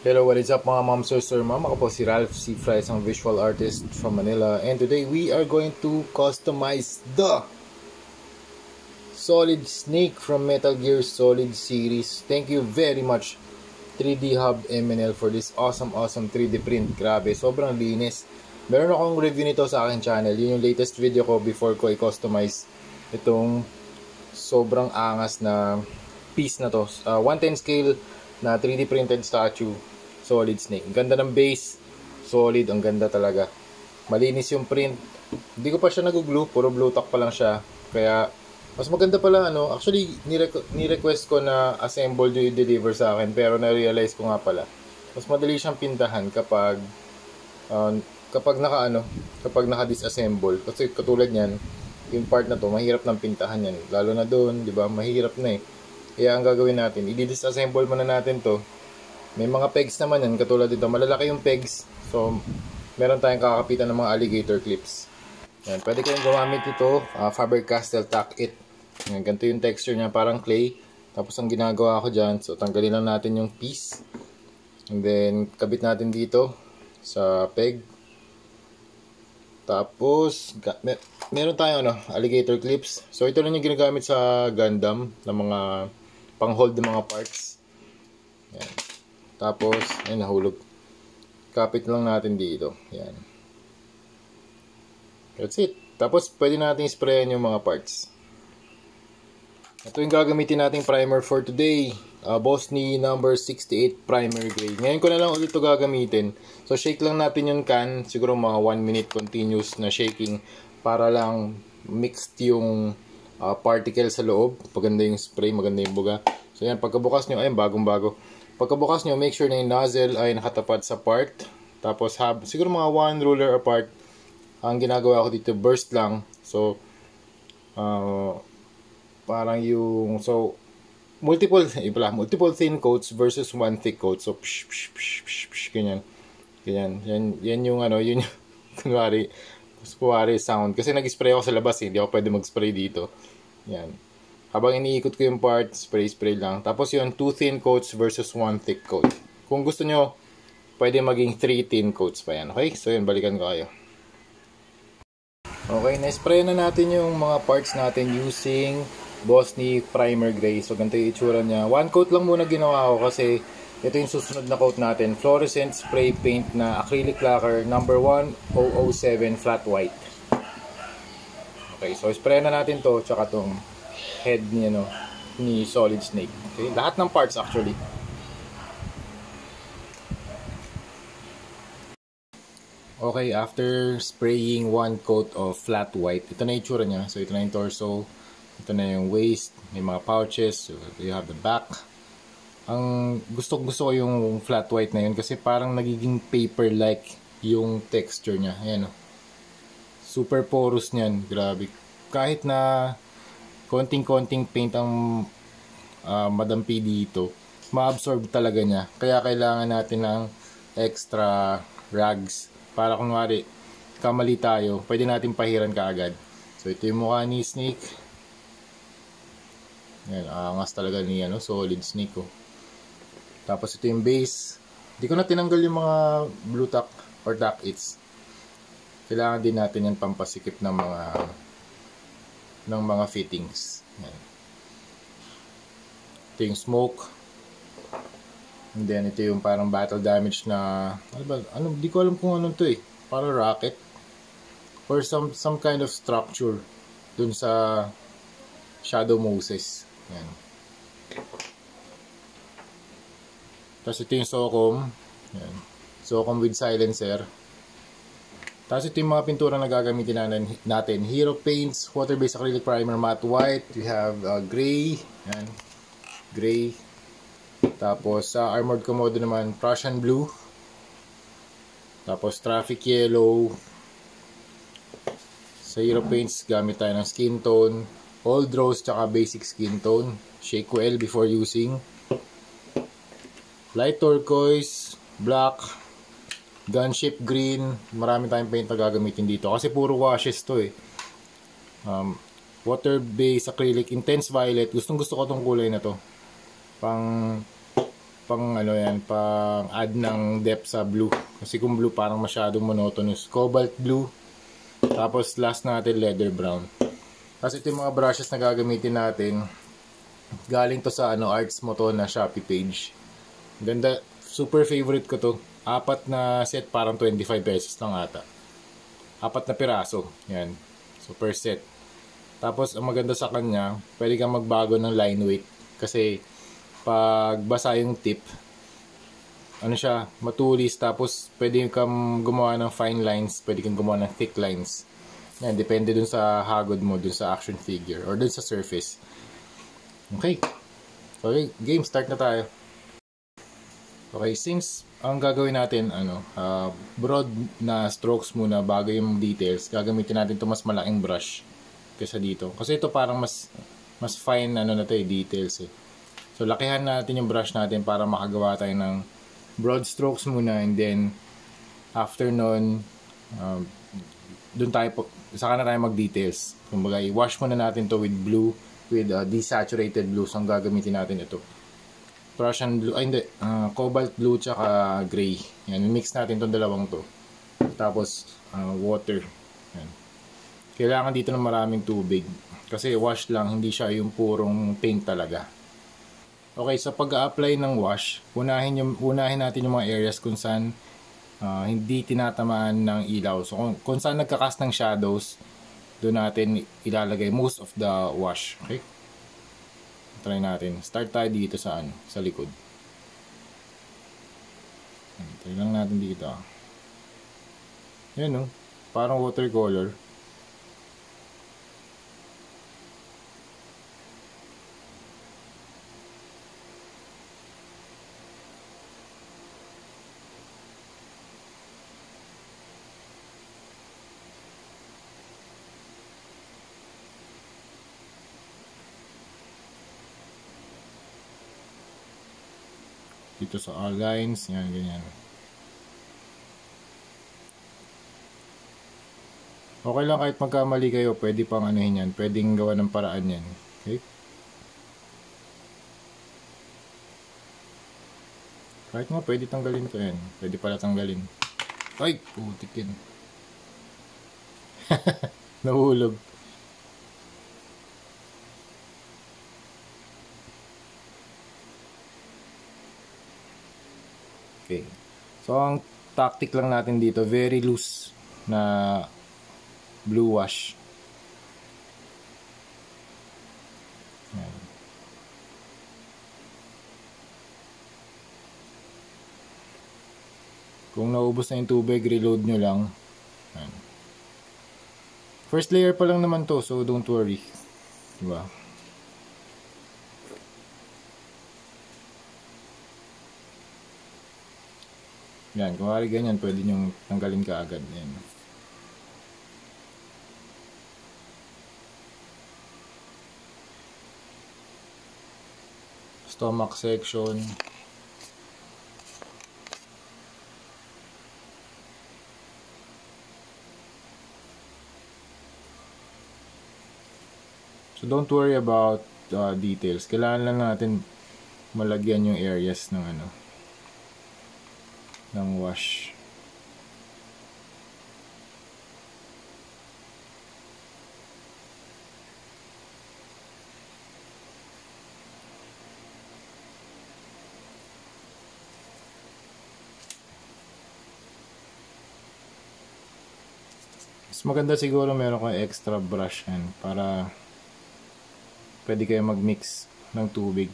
Hello, what is up mga ma'am, sir, ma'am? Ako po si Ralph C. Fry, isang visual artist from Manila. And today we are going to customize the Solid Snake from Metal Gear Solid series. Thank you very much 3D Hub MNL for this awesome 3D print. Grabe, sobrang linis. Meron akong review nito sa aking channel. Yun yung latest video ko before ko i-customize itong sobrang angas na piece na to. 110 scale na 3D printed statue. Solid Snake. Ang ganda ng base. Solid. Ang ganda talaga. Malinis yung print. Hindi ko pa siya nag-glue. Puro blue tack pa lang siya. Kaya, mas maganda pala, ano. Actually, ni-request ko na assembled yung i-deliver sa akin. Pero na-realize ko nga pala. Mas madali siyang pintahan kapag naka-disassemble. Kasi katulad niyan, yung part na to, mahirap ng pintahan yan. Lalo na doon, di ba? Mahirap na eh. Kaya ang gagawin natin, i-disassemble muna natin to. May mga pegs naman yan, katulad dito. Malalaki yung pegs. So, meron tayong kakapitan ng mga alligator clips. Yan, pwede kayong gumamit ito. Faber-Castell Tack It. Yan, ganito yung texture niya, parang clay. Tapos ang ginagawa ko dyan, so tanggalin lang natin yung piece. And then, kabit natin dito sa peg. Tapos, meron tayong alligator clips. So, ito lang yung ginagamit sa Gundam na mga pang-hold ng mga parts. Yan. Tapos, ayun, nahulog. Kapit lang natin dito. Yan. That's it. Tapos, pwede natin sprayan yung mga parts. Ito yung gagamitin nating primer for today. Bosny number 68 primer gray. Ngayon ko na lang ulit ito gagamitin. So, shake lang natin yung can. Siguro mga 1 minute continuous na shaking para lang mixed yung particle sa loob. Maganda yung spray, maganda yung buga. So, yan. Pagkabukas nyo, ayun, bagong-bago. Pagkabukas nyo, make sure na yung nozzle ay nakatapat sa part. Tapos, siguro mga 1 ruler apart. Ang ginagawa ko dito, burst lang. So, parang yung, multiple thin coats versus 1 thick coat. So, ganyan. Yan yung, yun yung, kunwari sound. Kasi nag-spray ako sa labas, hindi ako pwede mag-spray dito. Yan. Habang iniikot ko yung part, spray lang. Tapos yun, 2 thin coats versus 1 thick coat. Kung gusto nyo, pwede maging 3 thin coats pa yan. Okay? So yun, balikan ko kayo. Okay, na-spray na natin yung mga parts natin using Bosny Primer Gray. So ganito yung itsura niya. 1 coat lang muna ginawa ko kasi ito yung susunod na coat natin. Fluorescent Spray Paint na acrylic lacquer number 1007 flat white. Okay, so spray na natin to tsaka tong head ni Solid Snake. Okay, lahat ng parts actually. Okay, after spraying 1 coat of flat white, ito na yung itsura niya. So ito na yung torso, ito na yung waist, may mga pouches, so you have the back. Ang gusto ko yung flat white na yun kasi parang nagiging paper-like yung texture niya. Ayan o. Super porous niyan, grabe. Kahit na konting paint ang madampi dito, ma-absorb talaga niya. Kaya kailangan natin ng extra rags para kunwari kamali tayo, pwede natin pahiran kaagad. So ito yung mukha ni Snake. Yan, angas talaga ni Solid Snake oh. Tapos ito yung base. Hindi ko na tinanggal yung mga blue tack or tack its. Kailangan din natin yan pampasikip ng mga fittings. Yan. Ito yung smoke. And then ito yung parang battle damage na hindi ko alam kung ano to eh. Parang rocket or some kind of structure dun sa Shadow Moses. Yan. Tapos ito yung SOCOM. Yan. SOCOM with silencer. Tapos ito yung mga pintura na gagamitin natin. Hero Paints, Water-Based Acrylic Primer, Matte White. We have Gray. Yan. Gray. Tapos sa Armored Komodo naman, Prussian Blue. Tapos Traffic Yellow. Sa Hero Paints, gamit tayo ng skin tone. Old Rose, tsaka basic skin tone. Shake well before using. Light turquoise, black, gunship green. Marami tayong paint na gagamitin dito. Kasi puro washes to eh. Water-based acrylic, intense violet. Gustong gusto ko tong kulay na to. pang ano yan, pang add ng depth sa blue. Kasi kung blue parang masyadong monotonous. Cobalt blue. Tapos last natin leather brown. Tapos ito yung mga brushes na gagamitin natin. Galing to sa Arts Mo to na Shopee page. Ganda, super favorite ko to. 4 na set, parang 25 pesos lang ata. 4 na piraso. Yan. So per set. Tapos ang maganda sa kanya, pwede kang magbago ng line weight. Kasi pag basa yung tip, ano siya, matulis. Tapos pwede kang gumawa ng fine lines, pwede kang gumawa ng thick lines. Yan, depende dun sa hagod mo, dun sa action figure, or dun sa surface. Okay. Okay, game, start na tayo. Okay, since ang gagawin natin, broad na strokes muna bago yung details, gagamitin natin to mas malaking brush kaysa dito. Kasi ito parang mas fine details eh. So, lakihan natin yung brush natin para makagawa tayo ng broad strokes muna, and then after nun, saka na tayo mag-details. Kumbaga, i-wash muna natin to with blue, with desaturated blue. So, ang gagamitin natin ito. Prussian blue, cobalt blue tsaka gray. Yan, mix natin itong dalawang to. Tapos, water. Yan. Kailangan dito ng maraming tubig. Kasi wash lang, hindi siya yung purong paint talaga. Okay, sa pag-a-apply ng wash, unahin natin yung mga areas kung saan hindi tinatamaan ng ilaw. So, kung saan nagkakas ng shadows, doon natin ilalagay most of the wash. Okay? Try natin. Start tayo dito sa likod. Try lang natin dito. Yan, parang watercolor. Dito sa all lines, yan, ganyan. Okay lang kahit magkamali kayo, pwede pang yan, pwedeng gawa ng paraan yan. Okay? Kahit nga, pwede tanggalin to yan. Pwede pala tanggalin. Ay! Putik yun. Nahulog. Okay. So, ang tactic lang natin dito, very loose na blue wash. Yan. Kung naubos na yung tubig, reload nyo lang. Yan. First layer pa lang naman to, so don't worry. Diba? Yan, kung wari ganyan, pwede nyo tanggalin ka agad. Yan. Stomach section. So don't worry about details. Kailangan lang natin malagyan yung areas ng ng wash. Mas maganda siguro meron kang extra brush yan para pwede kayo mag-mix ng tubig.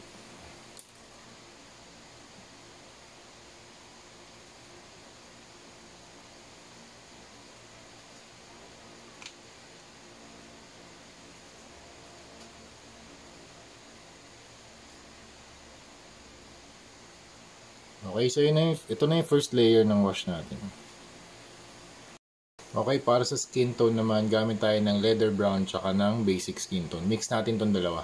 Okay, so ito na yung first layer ng wash natin. Okay, para sa skin tone naman, gamit tayo ng leather brown tsaka ng basic skin tone. Mix natin tong dalawa.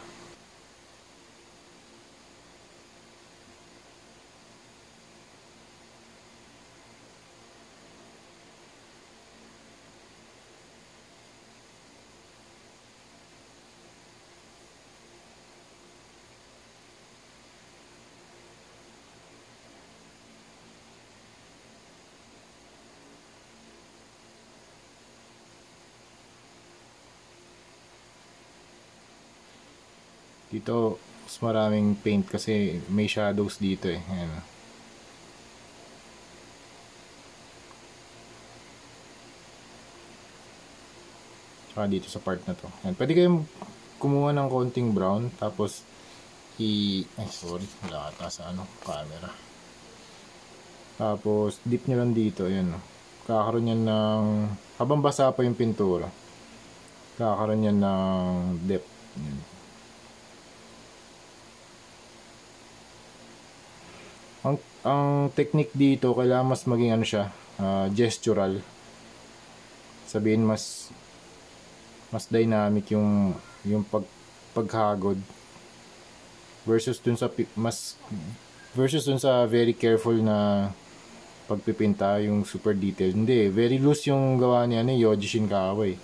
Dito, mas maraming paint kasi may shadows dito eh. Ayan. Tsaka dito sa part na to. Ayan. Pwede kayong kumuha ng konting brown, tapos ay sorry, wala ata sa camera. Tapos dip nyo lang dito, ayan. Kakaroon yan ng, habang basa pa yung pintura, kakaroon yan ng depth. Ayan. Ang technique dito, kailangan mas maging siya, gestural. Sabihin mas dynamic yung paghagod versus dun sa very careful na pagpipinta, yung super detailed. Hindi, very loose yung gawa niya ni Yoji Shinkawa eh.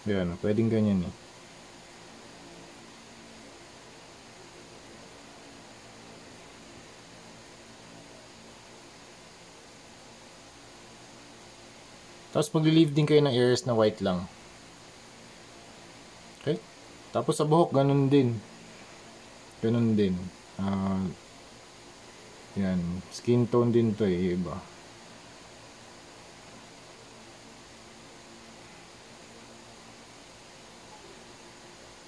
Yan, pwedeng ganyan eh. Tapos magli-leave din kayo ng areas na white lang. Okay? Tapos sa buhok, ganun din. Ganun din. Yan, skin tone din to eh, iba.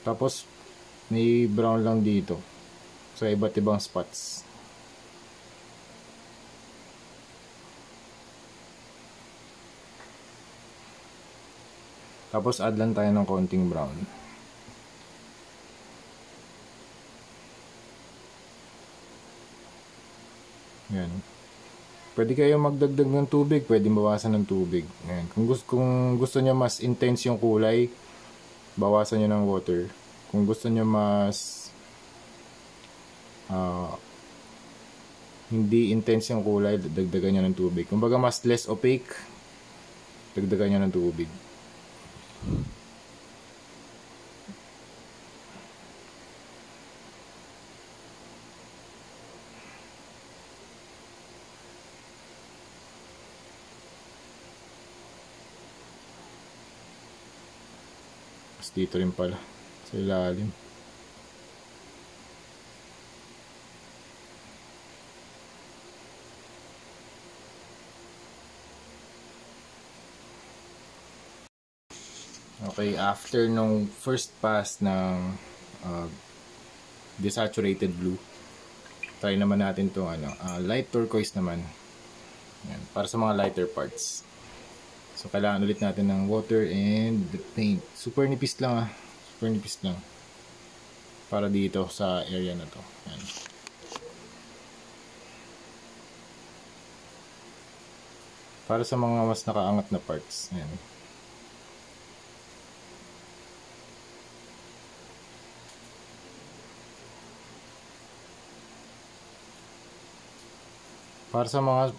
Tapos may brown lang dito sa iba't ibang spots. Tapos add lang tayo ng konting brown. Yan. Pwede kayo magdagdag ng tubig, pwede bawasan ng tubig. Yan. Kung gusto niyo mas intense yung kulay, bawasan niyo ng water. Kung gusto niyo mas hindi intense yung kulay, dagdagan niyo ng tubig. Kung baga mas less opaque, dagdagan niyo ng tubig. Mas dito rin pala sa ilalim. Okay, after nung first pass ng desaturated blue, try naman natin to light turquoise naman. Yan, para sa mga lighter parts. So kailangan ulit natin ng water and the paint. Super nipis lang super nipis lang. Para dito sa area na to. Yan. Para sa mga mas nakaangat na parts. Yan. Para sa mga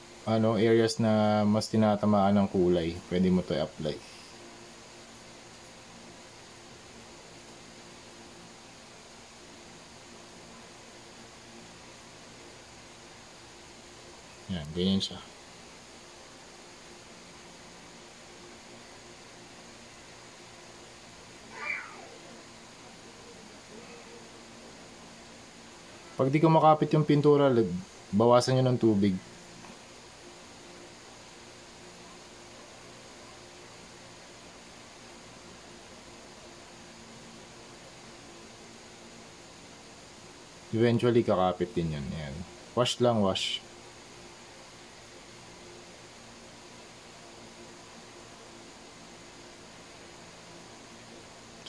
areas na mas tinatamaan ng kulay, pwede mo to i-apply. Yan, ganyan siya. Pag di ko makapit yung pintura, bawasan nyo ng tubig. Eventually, kakapit din yun. Ayan. Wash lang, wash.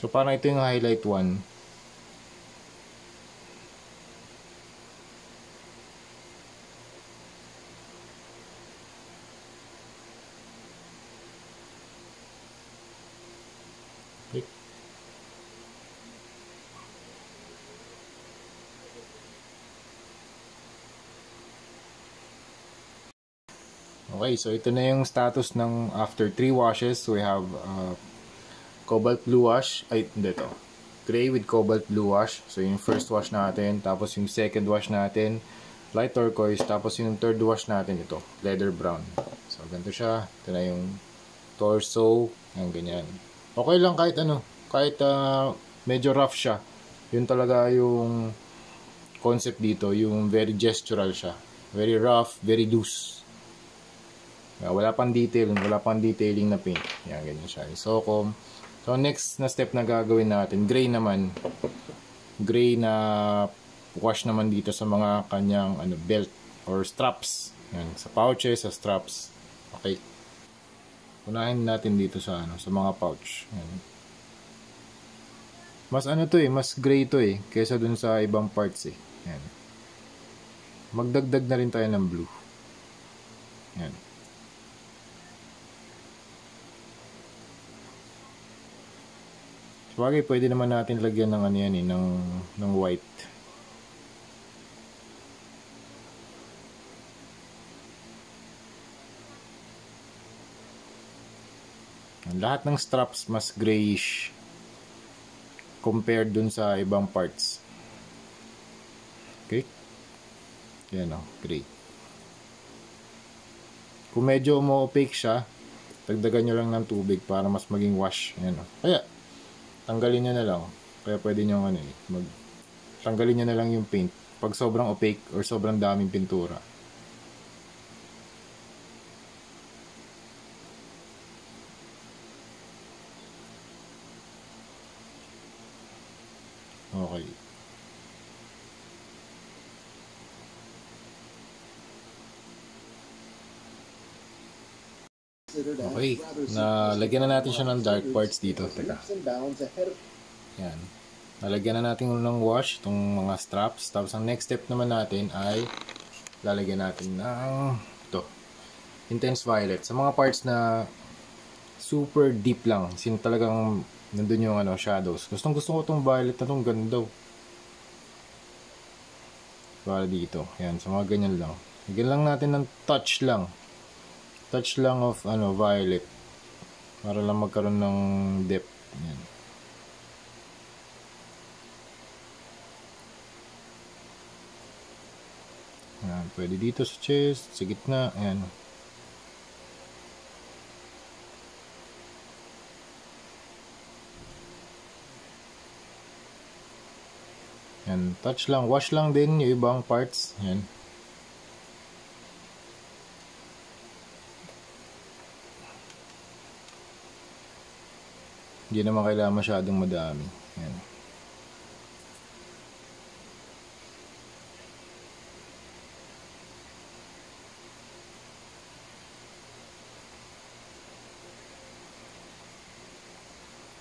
So, parang ito yung highlight 1. Okay. Okay, so ito na yung status ng after 3 washes. We have cobalt blue wash. Ay, hindi to. gray with cobalt blue wash. So yung first wash natin, tapos yung second wash natin, light turquoise, tapos yung third wash natin ito, leather brown. So ganito siya. Ito na yung torso, ang ganyan. Okay lang kahit ano, kahit medyo rough siya. Yun talaga yung concept dito, yung very gestural siya. Very rough, very loose. Wala pang detailing na paint. Yan, ganyan siya. So next na step na gagawin natin, gray naman. Gray na wash naman dito sa mga kanyang belt or straps. Yan, sa pouches, sa straps. Okay. Unahin natin dito sa sa mga pouch. Yan. Mas mas gray to kaysa dun sa ibang parts Yan. Magdagdag na rin tayo ng blue. Yan. Sabagay, pwede naman natin lagyan ng ng white. Lahat ng straps mas grayish compared dun sa ibang parts. Okay? Yan gray. Kung medyo mo-opaque siya, dagdagan nyo lang ng tubig para mas maging wash. Yan Kaya, tanggalin nyo na lang. Kaya pwede nyo tanggalin nyo na lang yung paint pag sobrang opaque or sobrang daming pintura. Okay. Okay. Nalagyan na natin siya ng dark parts dito. Teka. Yan. Nalagyan na natin ng wash itong mga straps. Tapos ang next step naman natin ay lalagyan natin ng intense violet. Sa mga parts na super deep lang. Talagang nandun yung shadows. Gusto ko itong violet na itong ganda. Para dito. Yan. Sa mga ganyan lang. Lagyan lang natin ng touch lang. Touch lang of violet. Para lang magkaroon ng depth. Yan. Yan. Pwede dito sa chest. Sa gitna. Yan. Yan, touch lang, wash lang din yung ibang parts. Yan. Hindi naman kailangan masyadong madami. Yan.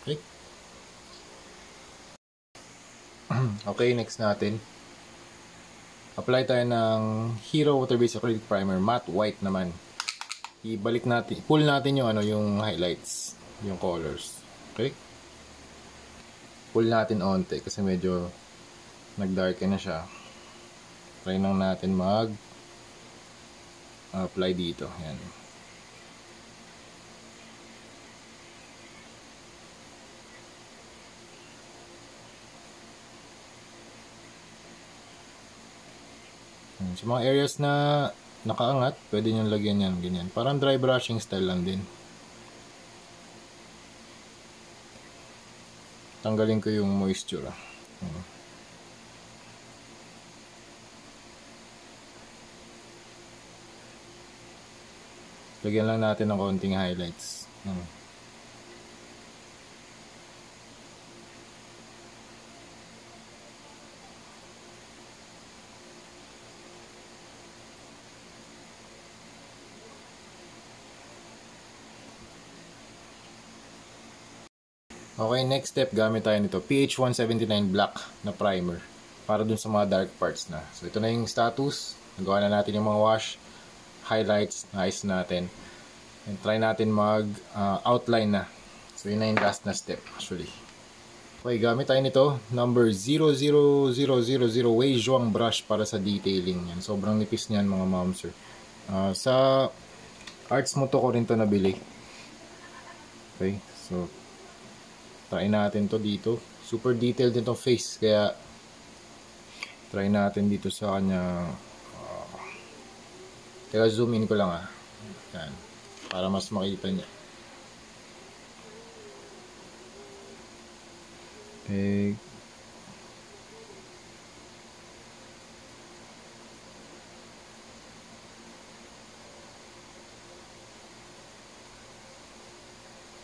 Okay. Okay, next natin. Apply tayo ng Hero Water-Based Acrylic Primer, matte white naman. Ibalik natin, pull natin yung yung highlights, yung colors. Okay? Pull natin onte kasi medyo nag-darken na siya. Try lang natin apply dito. Yan. Sa mga areas na nakaangat, pwede nyo lagyan yan, ganyan. Parang dry brushing style lang din. Tanggalin ko yung moisture. Lagyan lang natin ng konting highlights. Okay, next step, gamit tayo nito. PH 179 black na primer. Para dun sa mga dark parts na. So, ito na yung status. Nagawa na natin yung mga wash. Highlights. Nice natin. And try natin outline na. So, yun na yung last na step actually. Okay, gamit tayo nito. Number 00000 Wei Zhuang brush para sa detailing. Yan. Sobrang nipis niyan mga momser. Sa Arts Moto ko rin to nabili. Okay, so try natin to dito. Super detailed din tong face, kaya try natin dito sa kanya. Teka, zoom in ko lang yan, para mas makita niya. Okay.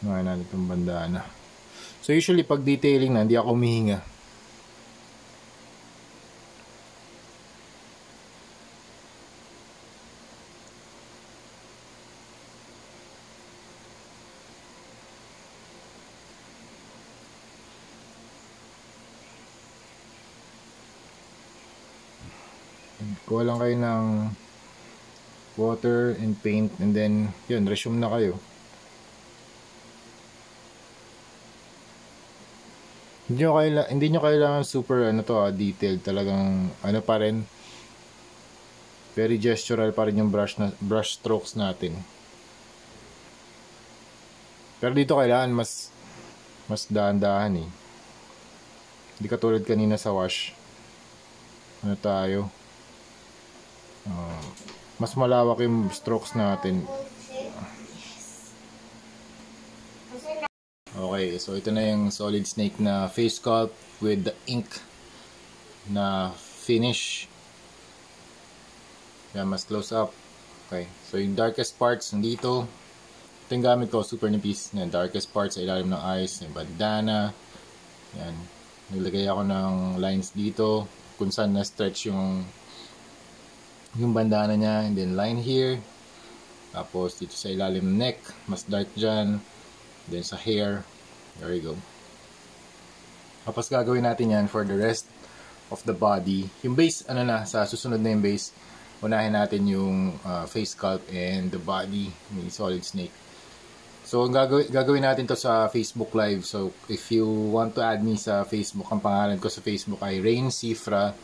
Ngayon natin itong bandana. So usually pag detailing na, hindi ako humihinga. Kuha lang kayo ng water and paint, and then yun, resume na kayo. Hindi nyo kailangan super detailed. Talagang pa rin, very gestural pa rin yung brush strokes natin. Pero dito kailangan mas dahan-dahan Hindi katulad kanina sa wash. Tayo? Mas malawak yung strokes natin. Okay, so ito na yung Solid Snake na face sculpt with the ink na finish. Yan, mas close up. Okay, so yung darkest parts nandito. Ito yung gamit ko, super nipis. Yan, darkest parts sa ilalim ng eyes, yung bandana. Yan, naglagay ako ng lines dito kung saan na-stretch yung bandana niya, and then line here. Tapos dito sa ilalim ng neck, mas dark dyan. Then sa hair, there we go. Tapos gagawin natin yan for the rest of the body. Yung base, sa susunod na yung base, unahin natin yung face sculpt and the body ni Solid Snake. So gagawin natin to sa Facebook Live. So if you want to add me sa Facebook, ang pangalan ko sa Facebook ay Rain Cifra.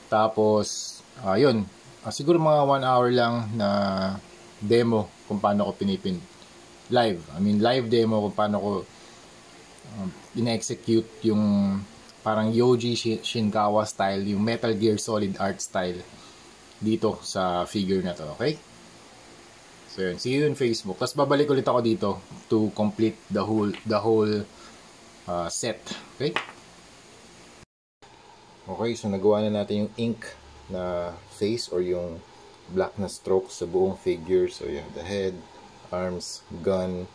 Tapos, yun, siguro mga 1 hour lang na demo kung paano ko live demo kung paano ko ina-execute yung parang Yoji Shinkawa style, yung Metal Gear Solid art style dito sa figure na to, okay? So yun, see you in Facebook. Tapos babalik ulit ako dito to complete the whole set, okay? Okay, so nagawa na natin yung ink na face or yung black na strokes sa buong figure. So yeah, the head, arms, gun,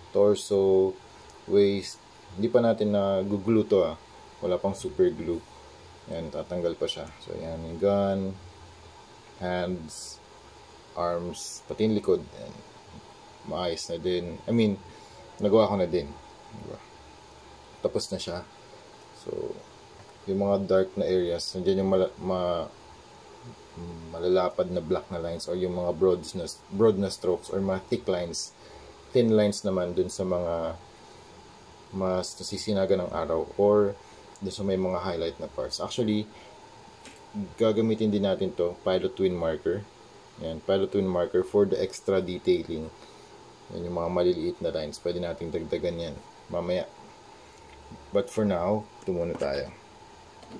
torso, waist. Hindi pa natin na-glue to Wala pang super glue. Yan, tatanggal pa siya. So yan, yung gun, hands, arms, pati yung likod. Yan. Maayos na din. Nagawa ko na din. Diba? Tapos na siya. So, yung mga dark na areas, nandiyan yung malalapad na black na lines or yung mga broad na strokes or mga thick lines, thin lines naman dun sa mga mas nasisinaga ng araw or dun sa may mga highlight na parts. Actually, gagamitin din natin to Pilot Twin marker. Yan, Pilot Twin marker for the extra detailing. Yan, yung mga maliliit na lines, pwede nating dagdagan yan mamaya. But for now, ito muna tayo.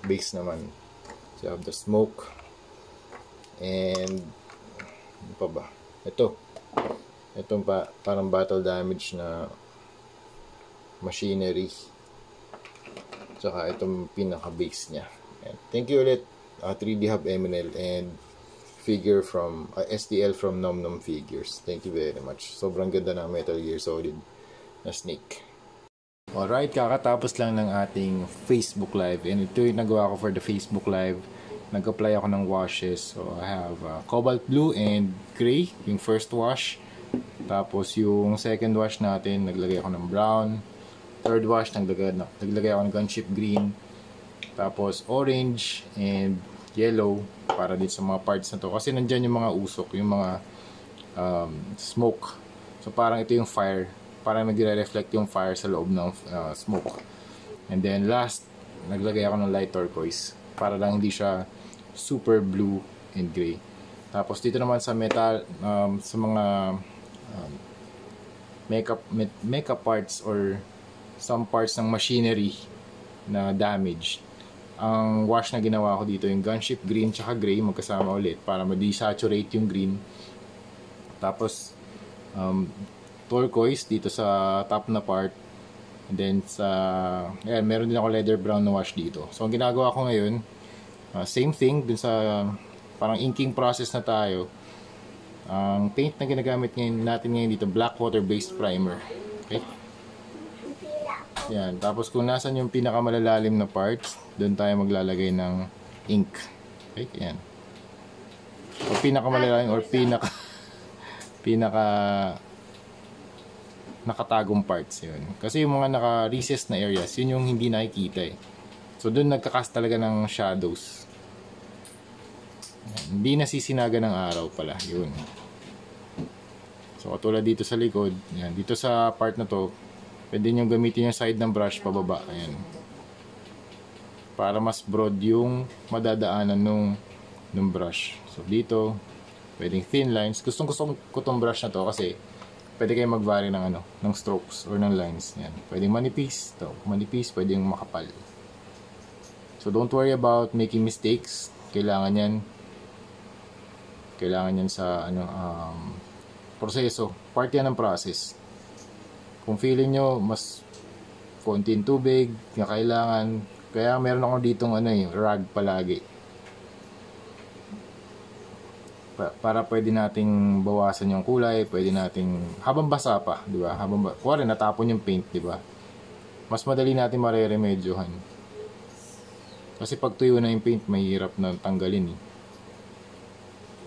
Base naman. So you have the smoke. And ano pa ba? Itong parang battle damage na machinery. Tsaka itong pinaka base niya. And thank you ulit 3D Hub MNL and figure from STL from Nom Nom Figures. Thank you very much. Sobrang ganda ng Metal Gear Solid na Snake. Alright, kakatapos lang ng ating Facebook Live, and ito yung nagawa ko for the Facebook Live. Nag-apply ako ng washes. So I have cobalt blue and gray, yung first wash. Tapos yung second wash natin, naglagay ako ng brown. Third wash, naglagay ako ng gunship green. Tapos orange and yellow para din sa mga parts na to. Kasi nandyan yung mga usok, yung mga smoke. So parang ito yung fire. Parang nagre-reflect yung fire sa loob ng smoke. And then last, naglagay ako ng light turquoise para lang hindi siya super blue and gray. Tapos dito naman sa metal, sa mga makeup parts or some parts ng machinery, na damaged. Ang wash na ginawa ko dito yung gunship green tsaka gray magkasama ulit para ma-desaturate yung green. Tapos turquoise dito sa top na part. And then ayan, meron din ako leather brown na wash dito. So ang ginagawa ko ngayon, same thing dun sa parang inking process na tayo. Ang paint na ginagamit natin ngayon dito, black water based primer. Okay? Yan. Tapos kung nasan yung pinakamalalalim na parts, doon tayo maglalagay ng ink. Okay? Yan. O pinakamalalalim or pinaka nakatagong parts yun. Kasi yung mga naka-recess na areas, yun yung hindi nakikita eh. So doon nagkakast talaga ng shadows. Yan. Hindi nasisinaga ng araw pala. Yun. So katulad dito sa likod, yan. Dito sa part na to, pwede nyo gamitin yung side ng brush pababa. Ayan. Para mas broad yung madadaanan nung brush. So dito, pwedeng thin lines. Gusto ko tong brush na to kasi pwede kayo mag-vary ng strokes or ng lines. Ayan. Pwedeng manipis. Ito, manipis, pwedeng makapal. So don't worry about making mistakes. Kailangan yan sa proseso. Part yan ng process. Kung feeling nyo mas konting tubig na kailangan, kaya meron ako ditong rag palagi para pwede nating bawasan yung kulay, pwede nating habang basa pa, di ba? Kuwari natapon yung paint, di ba? Mas madali natin mareremedyohan. Kasi pag tuyo na yung paint, mahirap na tanggalin eh.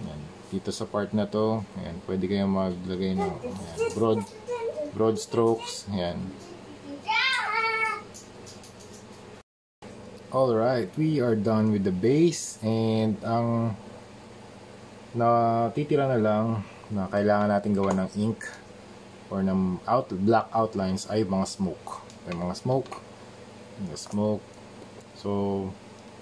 Yan. Dito sa part na to, ayan, pwede kayong maglagay ng broad strokes. Ayan. Alright, we are done with the base. And ang natitira na lang na kailangan natin gawa ng ink or ng black outlines ay mga smoke. Smoke. So,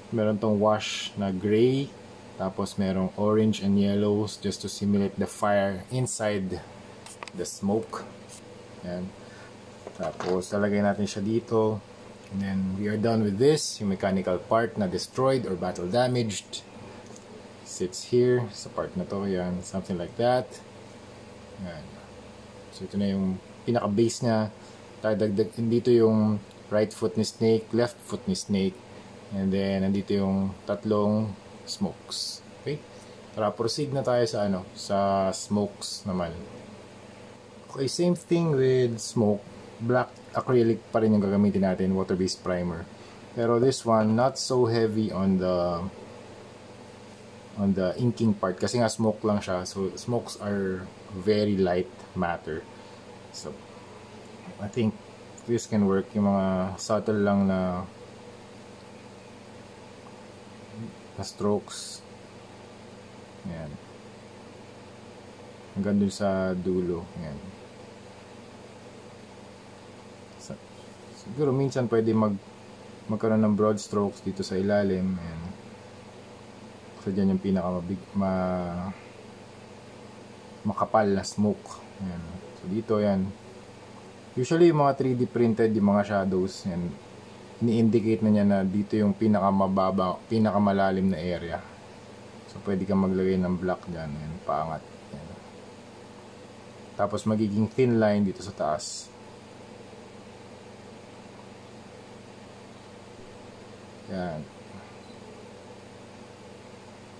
meron tong wash na gray. Tapos merong orange and yellows just to simulate the fire inside the smoke. Ayan. Tapos lalagay natin siya dito. And then we are done with this. Yung mechanical part na destroyed or battle damaged sits here sa part na to. Yan. Something like that. Ayan. So ito na yung pinaka base niya. Dito yung right foot ni snake, left foot ni snake. And then nandito yung tatlong smokes. Okay? Tara, proceed na tayo sa smokes naman. Okay, same thing with smoke. Black acrylic pa rin yung gagamitin natin, water-based primer. Pero this one, not so heavy on the inking part kasi nga smoke lang siya. So smokes are very light matter. So I think this can work. Yung mga subtle lang na strokes. Ayan. Hanggang dun sa dulo. Ayan. Siguro minsan pwede magkaroon ng broad strokes dito sa ilalim. Ayan. So dyan yung makapal na smoke. Ayan. So dito yan. Usually yung mga 3D printed, yung mga shadows, yan, ini-indicate na niya na dito yung pinakamalalim na area. So pwede kang maglagay ng black dyan. Ayan, paangat. Ayan. Tapos magiging thin line dito sa taas. Yan.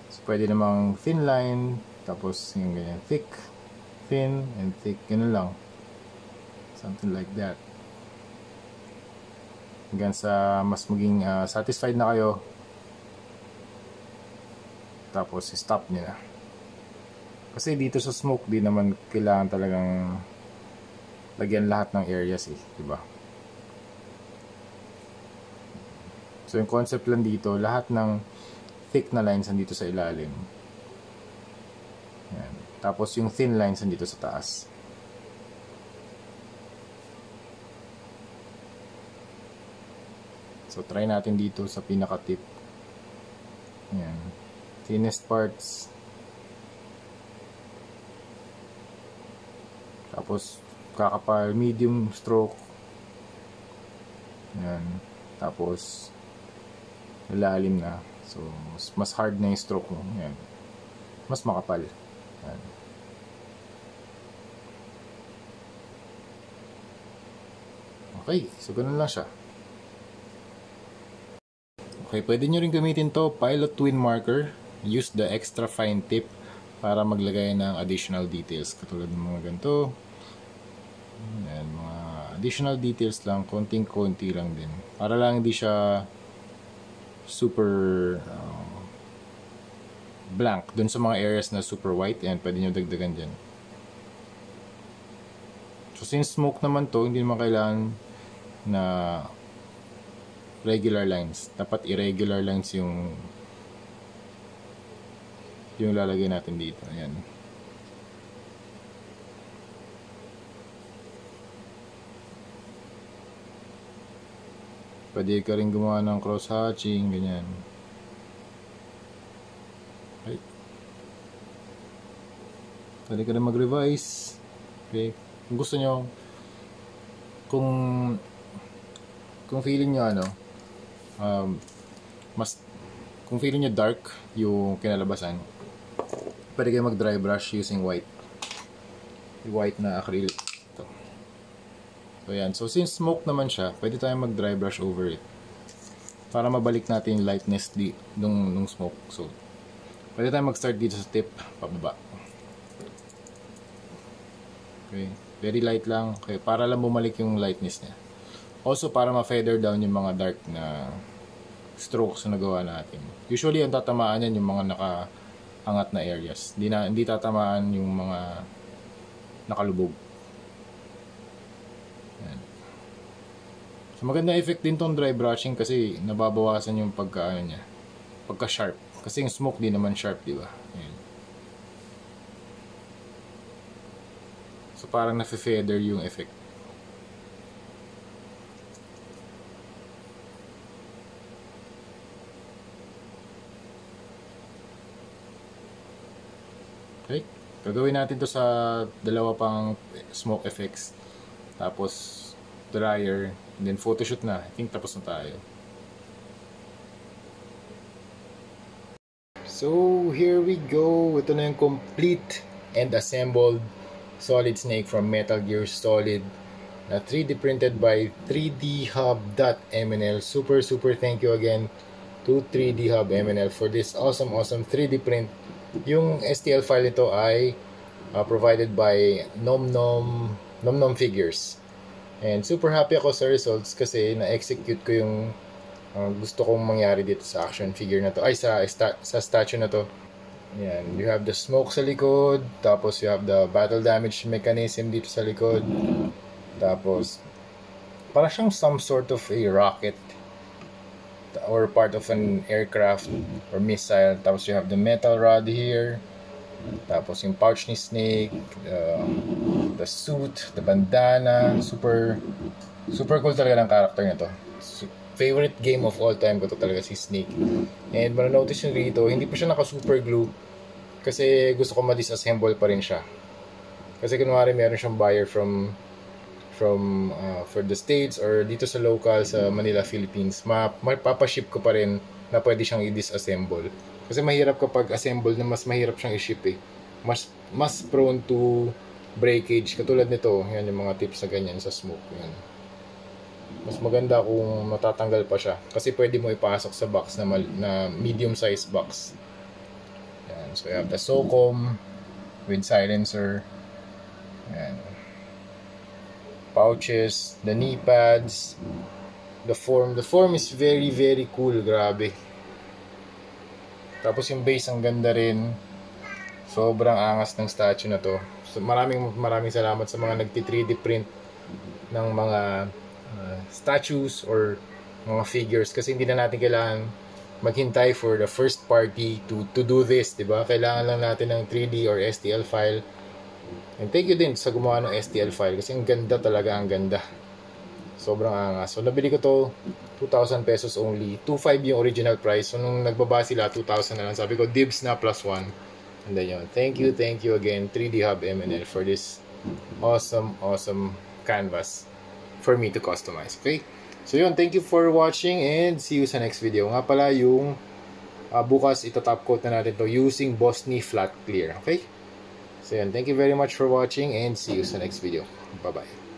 So pwede namang thin line. Tapos yung ganyan. Thick, thin, and thick. Ganun lang. Something like that. Hanggang sa mas maging satisfied na kayo. Tapos stop nyo na. Kasi dito sa smoke, di naman kailangan talagang lagyan lahat ng areas eh. Diba? So yung concept lang dito, lahat ng thick na lines nandito sa ilalim. Yan. Tapos yung thin lines nandito sa taas. So try natin dito sa pinaka-tip. Ayan. Thinnest parts. Tapos kakapal, medium stroke. Ayan. Tapos, lalim na. So, mas hard na yung stroke mo. Yan. Mas makapal. Yan. Okay, so ganun lang siya. Okay, pwede nyo rin gamitin to, Pilot Twin Marker. Use the extra fine tip para maglagay ng additional details. Katulad ng mga ganito. Yan, mga additional details lang, konting-konti lang din. Para lang hindi siya super blank dun sa mga areas na super white. Yan, pwede nyo dagdagan dyan. So since smoke naman to, hindi naman kailangan na regular lines. Dapat irregular lines yung lalagay natin dito. Ayan. Pwede ka rin gumawa ng cross hatching, ganyan. Okay. Pwede ka rin mag-revise. Okay. Kung gusto nyo, kung feeling nyo kung feeling nyo dark yung kinalabasan, pwede kayo mag dry brush using white na acrylic. Ito. So yan, so since smoke naman siya, pwede tayong mag dry brush over it para mabalik natin yung lightness nung smoke. So pwede tayong mag start dito sa tip pababa. Okay, very light lang, okay, para lang bumalik yung lightness niya. Also, para ma-feather down yung mga dark na strokes na nagawa natin. Usually, ang tatamaan yan yung mga nakaangat na areas. Hindi tatamaan yung mga nakalubog. Yan. So, maganda effect din tong dry brushing kasi nababawasan yung pagka-sharp. Kasi yung smoke din naman sharp, di ba? Yan. So, parang na-feather yung effect. Okay, gagawin natin to sa dalawa pang smoke effects. Tapos dryer, and then photoshoot na. I think tapos na tayo. So, here we go. Ito na yung complete and assembled Solid Snake from Metal Gear Solid na 3D printed by 3dhub.mnl. Super thank you again to 3dhub MNL for this awesome 3D print. Yung STL file nito ay provided by Nom Nom Figures. And super happy ako sa results kasi na-execute ko yung gusto kong mangyari dito sa action figure na to. Ay, sa statue na to. Yan. You have the smoke sa likod. Tapos you have the battle damage mechanism dito sa likod. Tapos parang siyang some sort of a rocket or part of an aircraft or missile. Tapos you have the metal rod here. Tapos yung pouch ni Snake, the suit, the bandana. Super cool talaga ng character nito. Favorite game of all time ko to talaga si Snake. And manonotice nyo rito, hindi pa siya naka-super glue kasi gusto ko ma-disassemble pa rin siya. Kasi kunwari meron siyang buyer from for the States or dito sa local sa Manila, Philippines, mapapaship ko pa rin na pwede siyang i-disassemble. Kasi mahirap kapag assemble na mas mahirap siyang i-ship eh. Mas prone to breakage. Katulad nito, yan yung mga tips na ganyan sa smoke. Yan. Mas maganda kung matatanggal pa siya. Kasi pwede mo ipasok sa box na medium size box. Yan. So you have the SOCOM with silencer. Yan. Pouches, the knee pads, the form is very cool, grabe. Tapos yung base ang ganda rin. Sobrang angas ng statue na to. So maraming salamat sa mga nagti-3D print ng mga statues or mga figures kasi hindi na natin kailangan maghintay for the first party to do this, 'di ba? Kailangan lang natin ng 3D or STL file. And thank you din sa gumawa ng STL file kasi ang ganda talaga, ang ganda. Sobrang angas. So nabili ko to 2,000 pesos only. 2,500 yung original price. So nung nagbaba sila 2,000 na lang. Sabi ko dibs na +1. And then yun. Thank you again 3D Hub MNL for this awesome canvas for me to customize. Okay? So yun, thank you for watching and see you sa next video. Nga pala yung bukas itatop coat na natin to using Bosny Flat Clear. Okay? So yun, thank you very much for watching and see you sa next video. Bye-bye.